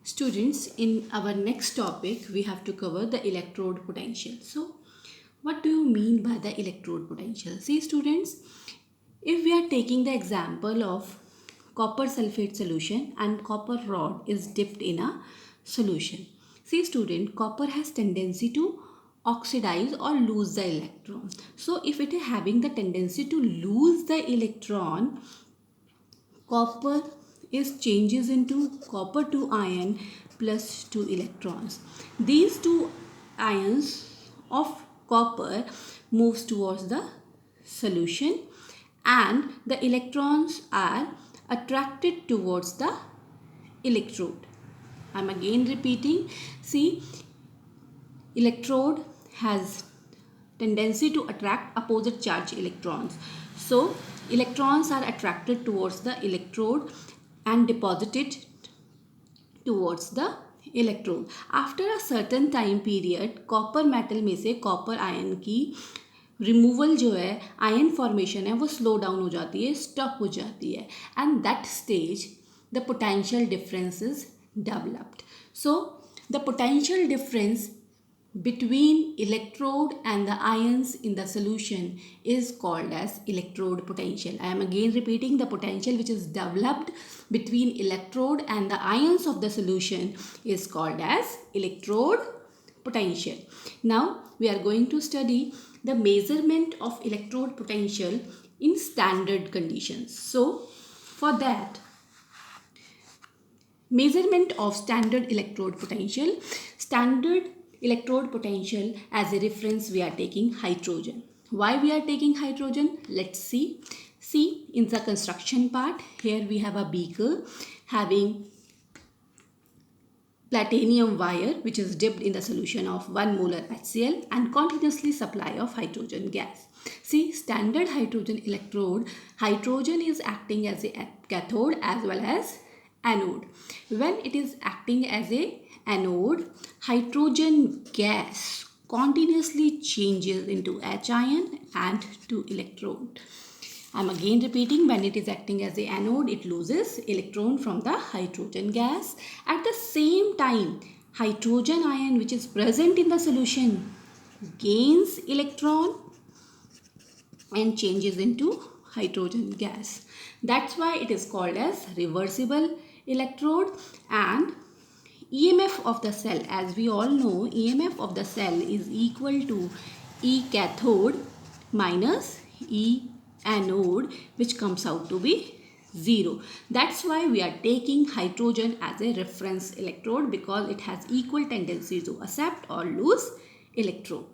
Students, in our next topic, we have to cover the electrode potential. So, what do you mean by the electrode potential? See, students, if we are taking the example of copper sulfate solution and copper rod is dipped in a solution. See, student, copper has tendency to oxidize or lose the electron. So, if it is having the tendency to lose the electron, copper is changes into copper 2 ion plus 2 electrons. These two ions of copper moves towards the solution and the electrons are attracted towards the electrode. I'm again repeating. See, electrode has tendency to attract opposite charge electrons. So electrons are attracted towards the electrode and deposited towards the electrode. After a certain time period, copper metal में से copper ion की removal जो है ion formation है वो slow down हो जाती है, स्टॉप हो जाती है, and that stage the potential difference is developed. So the potential difference between electrode and the ions in the solution is called as electrode potential. I am again repeating, the potential which is developed between electrode and the ions of the solution is called as electrode potential. Now we are going to study the measurement of electrode potential in standard conditions. So for that, measurement of standard electrode potential, standard electrode potential as a reference we are taking hydrogen. Why we are taking hydrogen? Let's see. See, in the construction part, here we have a beaker having platinum wire which is dipped in the solution of 1 molar HCl and continuously supply of hydrogen gas. See, standard hydrogen electrode, hydrogen is acting as a cathode as well as anode. When it is acting as a anode, hydrogen gas continuously changes into H ion and to electron. I am again repeating, when it is acting as a anode, it loses electron from the hydrogen gas. At the same time, hydrogen ion which is present in the solution gains electron and changes into hydrogen gas. That's why it is called as reversible electrode. And EMF of the cell, as we all know, EMF of the cell is equal to E cathode minus E anode, which comes out to be 0. That's why we are taking hydrogen as a reference electrode, because it has equal tendency to accept or lose electron.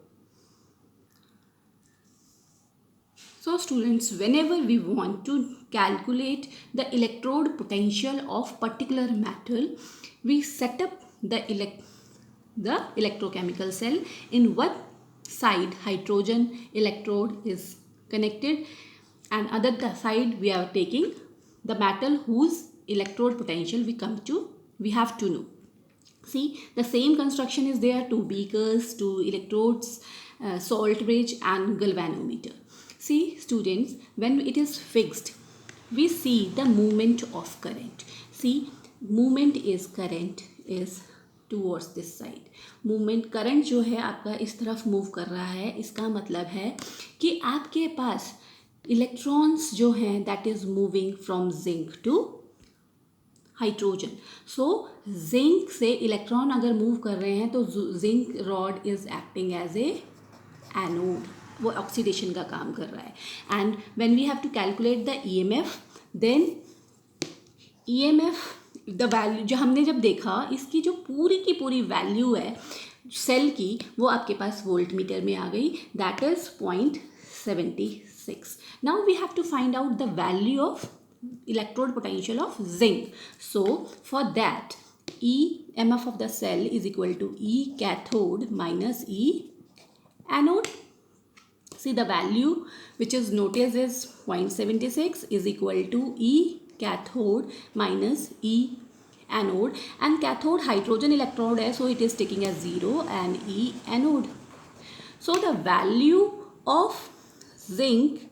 So students, whenever we want to calculate the electrode potential of particular metal, we set up the electrochemical cell. In one side hydrogen electrode is connected and other side we are taking the metal whose electrode potential we have to know. See, the same construction is there, 2 beakers, 2 electrodes, salt bridge and galvanometer. See students, when it is fixed, we see the movement of current. See, movement is current is towards this side. movement current जो है आपका इस तरफ move कर रहा है, इसका मतलब है कि आपके पास इलेक्ट्रॉन्स जो हैं that is moving from zinc to hydrogen. So zinc से इलेक्ट्रॉन अगर मूव कर रहे हैं तो zinc rod is acting as a anode, वो ऑक्सीडेशन का काम कर रहा है. And when we have to calculate the EMF, then EMF the value जो हमने जब देखा, इसकी जो पूरी की पूरी वैल्यू है सेल की, वो आपके पास वोल्ट मीटर में आ गई, that is 0.76. Now we have to find out the value of electrode potential of zinc. So for that, EMF of the cell is equal to E cathode minus E anode. See, the value which is noticed is 0.76 is equal to E cathode minus E anode, and cathode hydrogen electrode hai, so it is taking as 0, and E anode. So the value of zinc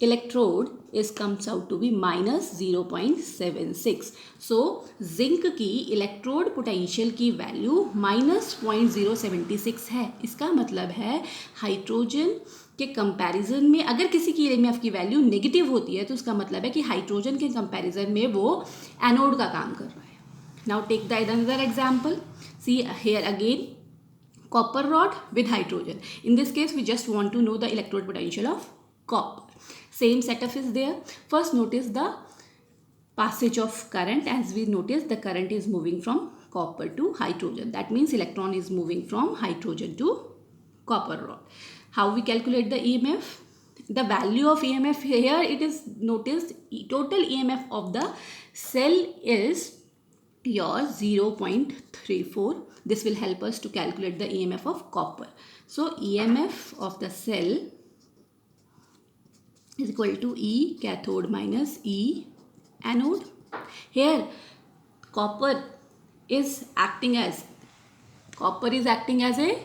electrode is comes out to be minus 0.76. So zinc की electrode potential की value minus 0.076 है. इसका मतलब है hydrogen के comparison में अगर किसी की EMF की वैल्यू नेगेटिव होती है तो उसका मतलब है कि हाइड्रोजन के कंपैरिजन में वो एनोड का काम कर रहा है. Now take the another example. See here again copper rod with hydrogen. In this case we just want to know the electrode potential of copper. Same setup is there. First notice the passage of current. As we notice, the current is moving from copper to hydrogen. That means electron is moving from hydrogen to copper rod. How we calculate the EMF? The value of EMF here, it is noticed total EMF of the cell is your 0.34. This will help us to calculate the EMF of copper. So EMF of the cell is equal to E cathode minus E anode. Here copper is acting as a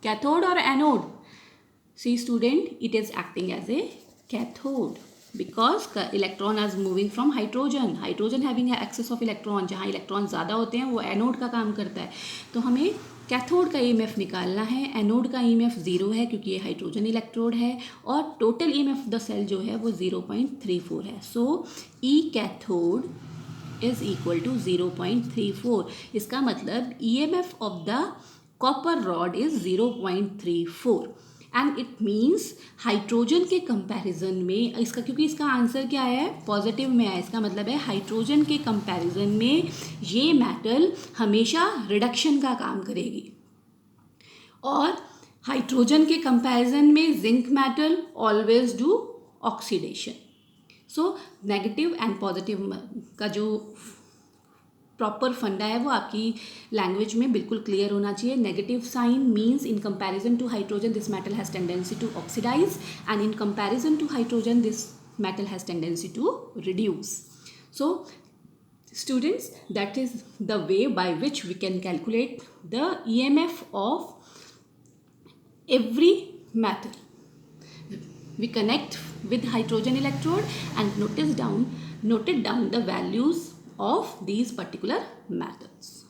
cathode or anode. See student, it is acting as a cathode because electron is moving from hydrogen having an excess of electron. जहाँ electron ज़्यादा होते हैं वो anode का काम करता है. तो हमें कैथोड का EMF निकालना है. एनोड का EMF 0 है क्योंकि ये हाइड्रोजन इलेक्ट्रोड है और total EMF of the cell जो है वो 0.34 है. So E cathode is equal to 0.34. इसका मतलब EMF of the copper rod is 0.34 and it means hydrogen के कंपैरिजन में इसका, क्योंकि इसका आंसर क्या है पॉजिटिव में है, इसका मतलब है हाइड्रोजन के कंपैरिजन में ये मेटल हमेशा रिडक्शन का काम करेगी और हाइड्रोजन के कंपैरिजन में zinc metal always do oxidation. So negative and positive का जो प्रॉपर फंडा है वो आपकी लैंग्वेज में बिल्कुल क्लियर होना चाहिए. Negative sign means in comparison to hydrogen this metal has tendency to oxidise and in comparison to hydrogen this metal has tendency to reduce. So students, that is the way by which we can calculate the EMF of every metal. We connect with hydrogen electrode and noted down the values of these particular metals.